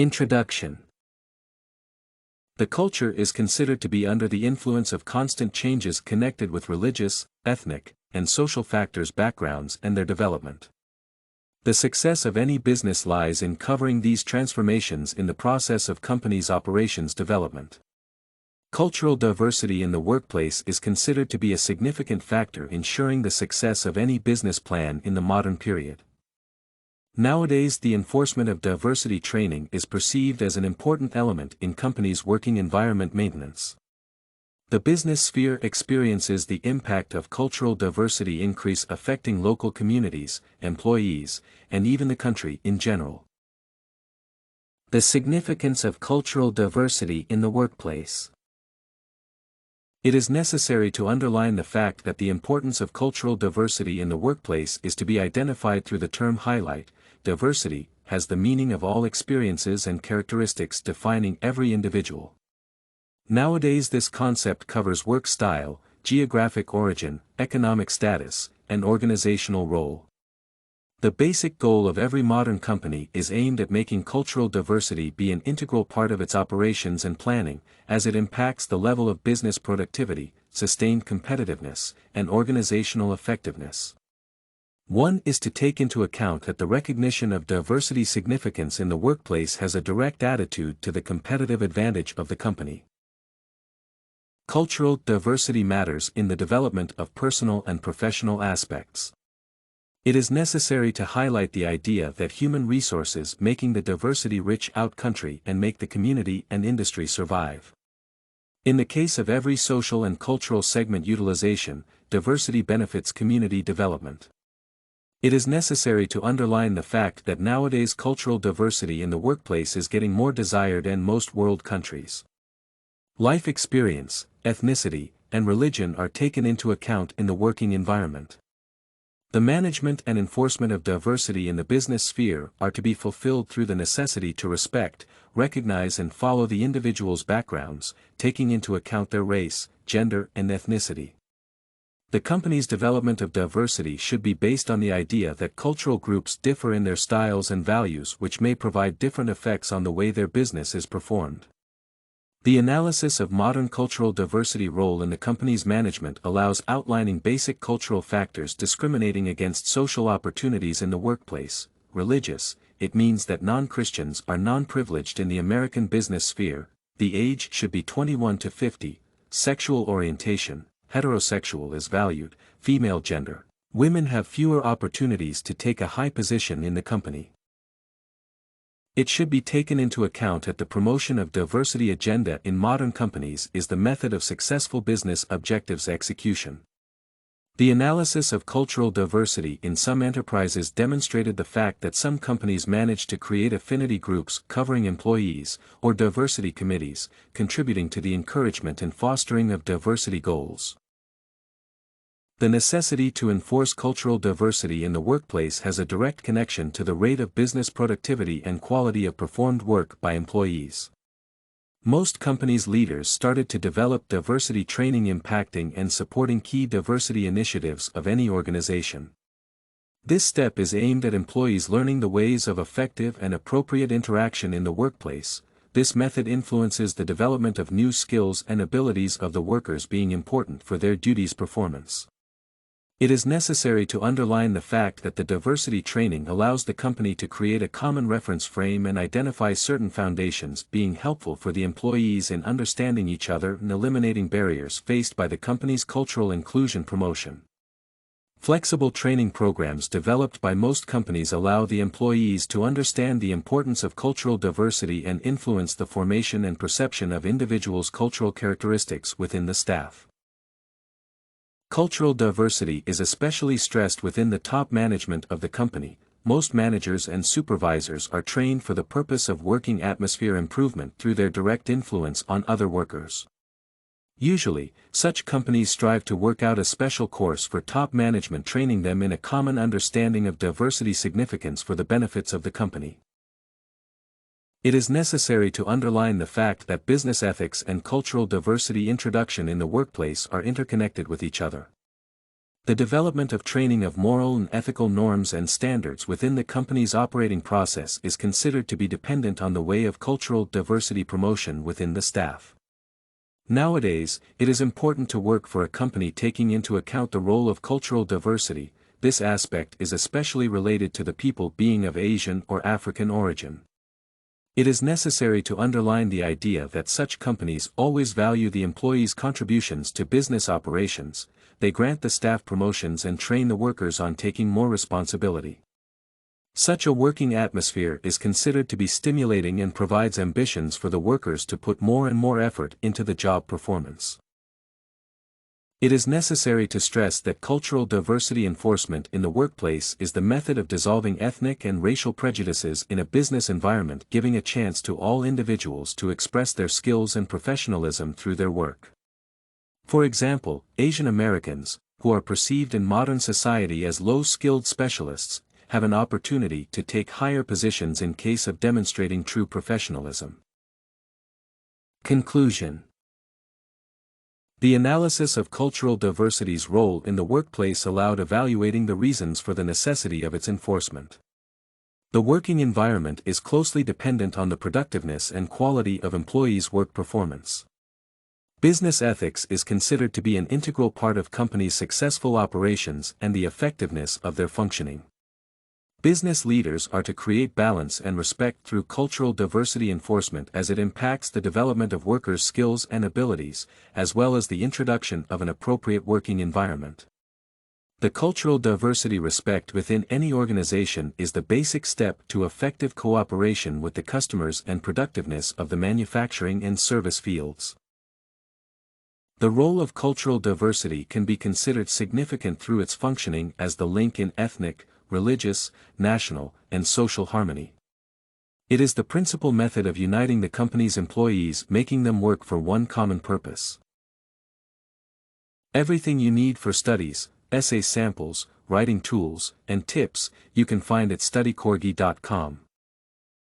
Introduction. The culture is considered to be under the influence of constant changes connected with religious, ethnic, and social factors, backgrounds, and their development. The success of any business lies in covering these transformations in the process of company's operations development. Cultural diversity in the workplace is considered to be a significant factor ensuring the success of any business plan in the modern period. Nowadays, the enforcement of diversity training is perceived as an important element in companies' working environment maintenance. The business sphere experiences the impact of cultural diversity increase affecting local communities, employees, and even the country in general. The significance of cultural diversity in the workplace. It is necessary to underline the fact that the importance of cultural diversity in the workplace is to be identified through the term highlight. Diversity has the meaning of all experiences and characteristics defining every individual. Nowadays, this concept covers work style, geographic origin, economic status, and organizational role. The basic goal of every modern company is aimed at making cultural diversity be an integral part of its operations and planning, as it impacts the level of business productivity, sustained competitiveness, and organizational effectiveness. One is to take into account that the recognition of diversity significance in the workplace has a direct attitude to the competitive advantage of the company. Cultural diversity matters in the development of personal and professional aspects. It is necessary to highlight the idea that human resources making the diversity rich out country and make the community and industry survive. In the case of every social and cultural segment utilization, diversity benefits community development. It is necessary to underline the fact that nowadays cultural diversity in the workplace is getting more desired in most world countries. Life experience, ethnicity, and religion are taken into account in the working environment. The management and enforcement of diversity in the business sphere are to be fulfilled through the necessity to respect, recognize and follow the individual's backgrounds, taking into account their race, gender and ethnicity. The company's development of diversity should be based on the idea that cultural groups differ in their styles and values, which may provide different effects on the way their business is performed. The analysis of modern cultural diversity role in the company's management allows outlining basic cultural factors discriminating against social opportunities in the workplace. Religious, it means that non-Christians are non-privileged in the American business sphere. The age should be 21 to 50. Sexual orientation, heterosexual is valued. Female gender, women have fewer opportunities to take a high position in the company. It should be taken into account that the promotion of diversity agenda in modern companies is the method of successful business objectives execution. The analysis of cultural diversity in some enterprises demonstrated the fact that some companies managed to create affinity groups covering employees, or diversity committees, contributing to the encouragement and fostering of diversity goals. The necessity to enforce cultural diversity in the workplace has a direct connection to the rate of business productivity and quality of performed work by employees. Most companies' leaders started to develop diversity training impacting and supporting key diversity initiatives of any organization. This step is aimed at employees learning the ways of effective and appropriate interaction in the workplace. This method influences the development of new skills and abilities of the workers, being important for their duties performance. It is necessary to underline the fact that the diversity training allows the company to create a common reference frame and identify certain foundations, being helpful for the employees in understanding each other and eliminating barriers faced by the company's cultural inclusion promotion. Flexible training programs developed by most companies allow the employees to understand the importance of cultural diversity and influence the formation and perception of individuals' cultural characteristics within the staff. Cultural diversity is especially stressed within the top management of the company. Most managers and supervisors are trained for the purpose of working atmosphere improvement through their direct influence on other workers. Usually, such companies strive to work out a special course for top management, training them in a common understanding of diversity significance for the benefits of the company. It is necessary to underline the fact that business ethics and cultural diversity introduction in the workplace are interconnected with each other. The development of training of moral and ethical norms and standards within the company's operating process is considered to be dependent on the way of cultural diversity promotion within the staff. Nowadays, it is important to work for a company taking into account the role of cultural diversity. This aspect is especially related to the people being of Asian or African origin. It is necessary to underline the idea that such companies always value the employees' contributions to business operations. They grant the staff promotions and train the workers on taking more responsibility. Such a working atmosphere is considered to be stimulating and provides ambitions for the workers to put more and more effort into the job performance. It is necessary to stress that cultural diversity enforcement in the workplace is the method of dissolving ethnic and racial prejudices in a business environment, giving a chance to all individuals to express their skills and professionalism through their work. For example, Asian Americans, who are perceived in modern society as low-skilled specialists, have an opportunity to take higher positions in case of demonstrating true professionalism. Conclusion. The analysis of cultural diversity's role in the workplace allowed evaluating the reasons for the necessity of its enforcement. The working environment is closely dependent on the productiveness and quality of employees' work performance. Business ethics is considered to be an integral part of companies' successful operations and the effectiveness of their functioning. Business leaders are to create balance and respect through cultural diversity enforcement as it impacts the development of workers' skills and abilities, as well as the introduction of an appropriate working environment. The cultural diversity respect within any organization is the basic step to effective cooperation with the customers and productiveness of the manufacturing and service fields. The role of cultural diversity can be considered significant through its functioning as the link in ethnic, religious, national, and social harmony. It is the principal method of uniting the company's employees, making them work for one common purpose. Everything you need for studies, essay samples, writing tools, and tips, you can find at studycorgi.com.